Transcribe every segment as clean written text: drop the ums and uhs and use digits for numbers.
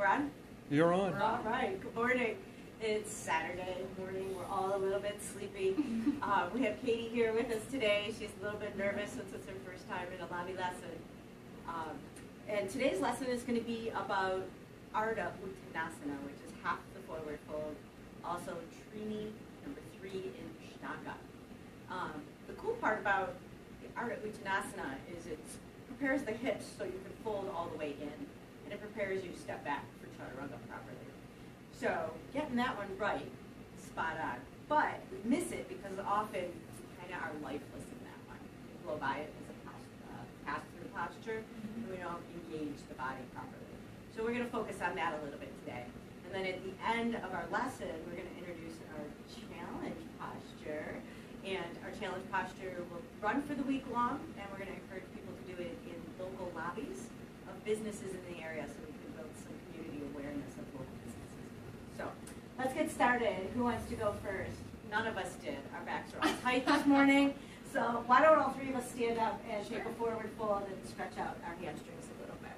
We're on? You're on. All right. Good morning. It's Saturday morning. We're all a little bit sleepy. We have Katie here with us today. She's a little bit nervous since it's her first time in a lobby lesson. And today's lesson is going to be about Ardha Uttanasana, which is half the forward fold, also Trini number 3 in Shtanga. The cool part about Ardha Uttanasana is it prepares the hips so you can fold all the way in, and it prepares you to step back for chaturanga properly. So getting that one right, spot on. But we miss it because often we kind of are lifeless in that one. We blow by it as a pass-through posture, and we don't engage the body properly. So we're going to focus on that a little bit today. And then at the end of our lesson, we're going to introduce our challenge posture. And our challenge posture will run for the week long, and we're going to encourage people to do it in local lobbies of businesses in the area so we can build some community awareness of local businesses. So let's get started. Who wants to go first? None of us did. Our backs are all tight this morning. So why don't all 3 of us stand up and take a forward fold and stretch out our hamstrings a little bit.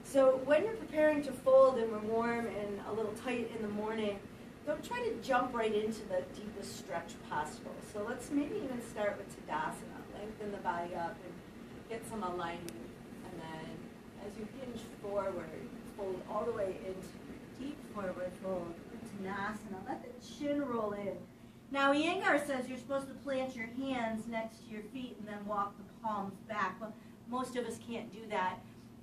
So when you're preparing to fold and we're warm and a little tight in the morning, don't try to jump right into the deepest stretch possible. So let's maybe even start with Tadasana. Lengthen the body up and get some alignment. And then as you hinge forward, fold all the way into deep forward fold. Uttanasana. Let the chin roll in. Now Iyengar says you're supposed to plant your hands next to your feet and then walk the palms back. Well, most of us can't do that.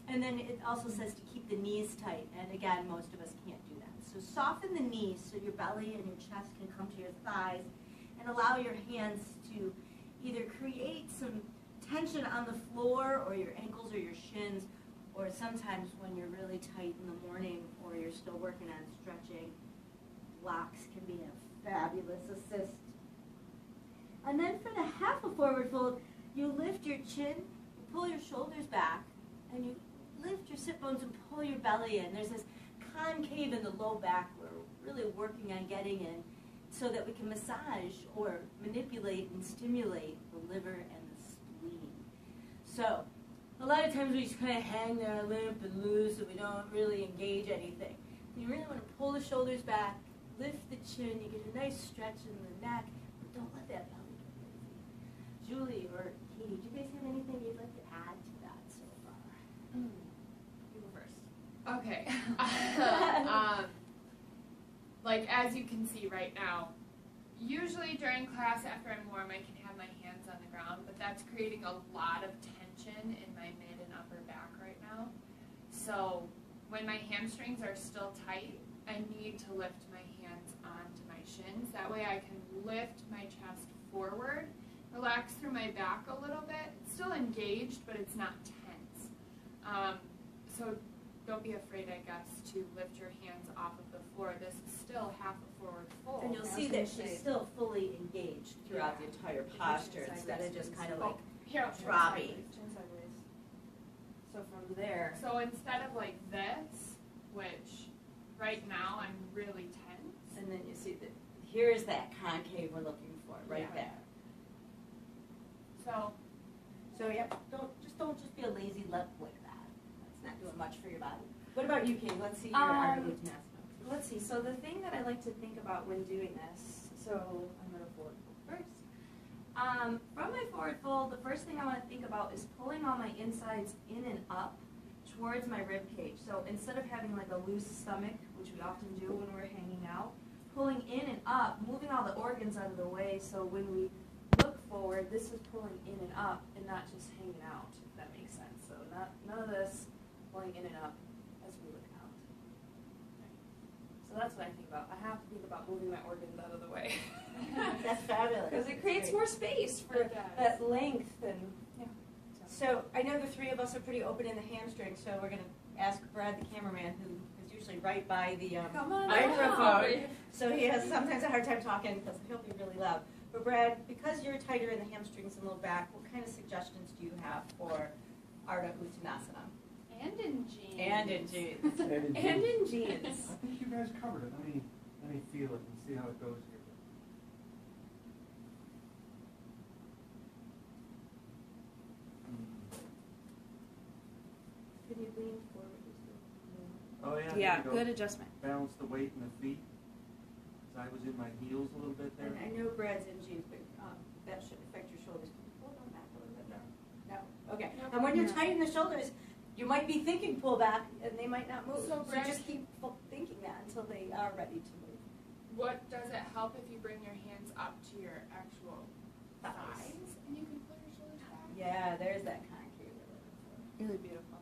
And then it also says to keep the knees tight. And again, most of us can't do that. So soften the knees so your belly and your chest can come to your thighs, and allow your hands to either create some tension on the floor or your ankles or your shins, or sometimes when you're really tight in the morning or you're still working on stretching, blocks can be a fabulous assist. And then for the half a forward fold, you lift your chin, you pull your shoulders back, and you lift your sit bones and pull your belly in. There's this concave in the low back we're really working on getting in so that we can massage or manipulate and stimulate the liver and the spleen. So a lot of times we just kind of hang there limp and loose and we don't really engage anything. You really want to pull the shoulders back, lift the chin, you get a nice stretch in the neck, but don't let that belly get lazy. Julie or Katie, do you guys have anything you'd like to add to that so far? You go first. Okay. Like as you can see right now, usually during class after I'm warm I can have my hands on the ground, but that's creating a lot of tension in my mid and upper back right now. So when my hamstrings are still tight, I need to lift my hands onto my shins. That way I can lift my chest forward, relax through my back a little bit. It's still engaged, but it's not tense. So don't be afraid, I guess, to lift your hands off of the floor. This is still half a forward fold. And you'll see that she's still fully engaged throughout the entire posture instead of just kind of like dropping. So from there. So instead of like this, which right now I'm really tense. And then you see that here's that concave we're looking for right there. So yeah, don't just be a lazy left like that. Not doing much for your body. What about you, Katie? Let's see your Ardha Uttanasana. Let's see. So the thing that I like to think about when doing this, so I'm going to forward fold first. From my forward fold, the first thing I want to think about is pulling all my insides in and up towards my rib cage. So instead of having like a loose stomach, which we often do when we're hanging out, pulling in and up, moving all the organs out of the way, so when we look forward, this is pulling in and up and not just hanging out, if that makes sense. So none of this pulling in and up as we look out. So that's what I think about. I have to think about moving my organs out of the way. That's fabulous. Because it creates more space for that length and So I know the 3 of us are pretty open in the hamstring, so we're going to ask Brad, the cameraman, who is usually right by the microphone. So he has sometimes a hard time talking because he'll be really loud. But Brad, because you're tighter in the hamstrings and low back, what kind of suggestions do you have for Ardha Uttanasana? And in jeans. And in jeans. and in jeans. I think you guys covered it. Let me feel it and see how it goes here. Can you lean forward just a little? Oh Oh, yeah. Yeah, there you go. good adjustment. Balance the weight in the feet. 'Cause I was in my heels a little bit there. And I know Brad's in jeans, but that should affect your shoulders. Can you pull them back a little bit? No. Okay. No. And when you're No. tight in the shoulders, you might be thinking pull back, and they might not move. So, So Brad- just keep thinking that until they are ready to move. What does it help if you bring your hands up to your actual thighs and you can pull your shoulders back? Yeah, there's that concave we're looking for. Really beautiful.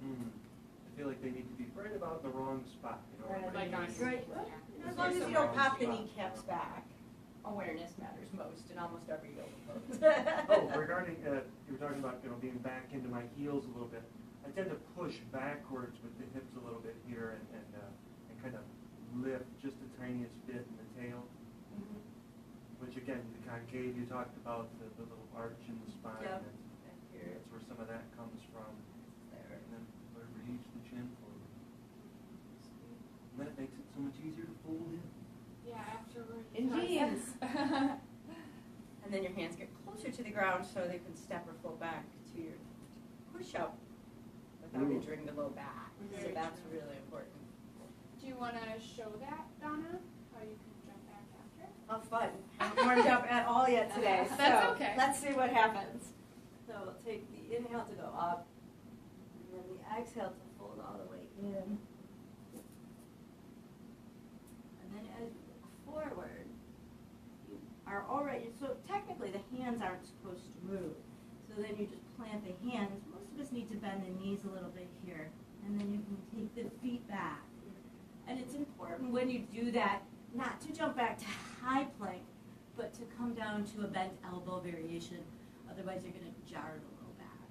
I feel like they need to be right about in the wrong spot. You know, Right. Like on your Right. yeah. As long as you don't pop the kneecaps back, awareness matters most in almost every yoga pose. Oh, regarding, you were talking about, being back into my heels a little bit. I tend to push backwards with the hips a little bit here and kind of lift just the tiniest bit in the tail. Mhm. Which again, the concave you talked about, the little arch in the spine. Yep. That's, Back here. that's where some of that comes from. There. And then reach the chin forward. And then it makes it so much easier to fold in. Yeah, afterwards. In jeans. And then your hands get closer to the ground so they can step or flow back to your push-up without Ooh. injuring the low back. So Very that's true. really important. Do you want to show that, Donna? How you can jump back after? Oh, fun. I haven't warmed up at all yet today. That's so okay. Let's see what happens. So we'll take the inhale to go up, and then the exhale to fold all the way in. And then as you look forward, you are already, so technically the hands aren't supposed to move. So then you just plant the hands. Most of us need to bend the knees a little bit here. And then you can take the feet back. And it's important when you do that not to jump back to high plank, but to come down to a bent elbow variation. Otherwise, you're going to jar the low back.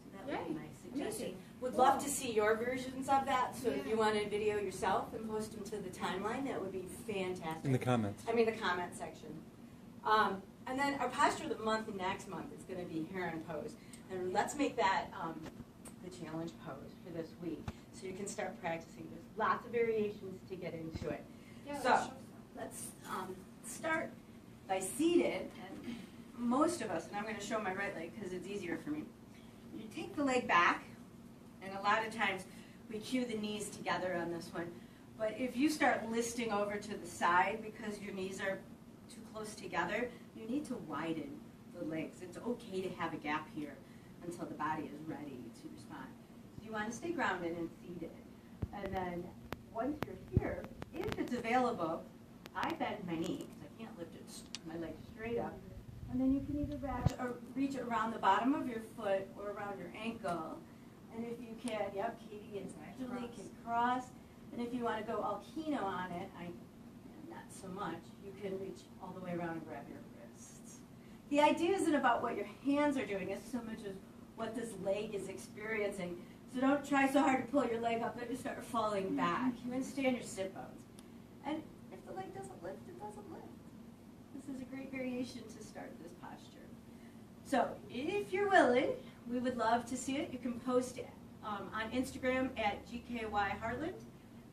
So that would be Yay. my suggestion. Amazing. Would love to see your versions of that. So if Yeah. you want to video yourself and post them to the timeline, that would be fantastic. In the comments. I mean, the comment section. And then our posture of the month next month is going to be heron pose. And let's make that the challenge pose for this week. So you can start practicing. There's lots of variations to get into it. Yeah, So, let's show some. let's start by seated. And most of us, and I'm going to show my right leg because it's easier for me. You take the leg back, and a lot of times we cue the knees together on this one. But if you start listing over to the side because your knees are too close together, you need to widen the legs. It's okay to have a gap here until the body is ready to respond. So you want to stay grounded and seated. And then once you're here, if it's available, I bend my knee because I can't lift it, my leg straight up. And then you can either reach around the bottom of your foot or around your ankle. And if you can, yep, Katie and Julie can cross. And if you want to go all kino on it, not so much, you can reach all the way around and grab your wrists. The idea isn't about what your hands are doing, it's so much as what this leg is experiencing. So don't try so hard to pull your leg up that you start falling back. You want to stay on your sit bones. And if the leg doesn't lift, it doesn't lift. This is a great variation to start this posture. So if you're willing, we would love to see it. You can post it on Instagram at GKY Heartland.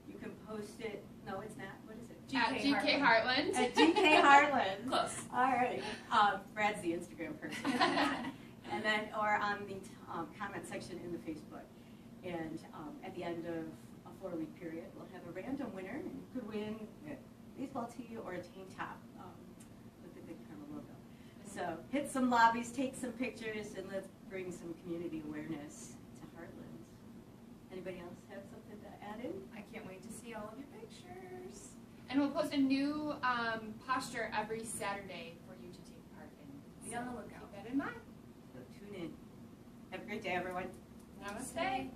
You can post it, no it's not, what is it? At GK Heartland. At GK Heartland. Close. All right. Brad's the Instagram person. And then, or on the comment section in the Facebook. And at the end of a 4-week period, we'll have a random winner, and you could win a baseball tee or a tank top with the Big Karma logo. So hit some lobbies, take some pictures, and let's bring some community awareness to Heartland. Anybody else have something to add in? I can't wait to see all of your pictures. And we'll post a new posture every Saturday for you to take part in. Be on the lookout. Keep that in mind. So tune in. Have a great day, everyone. Namaste.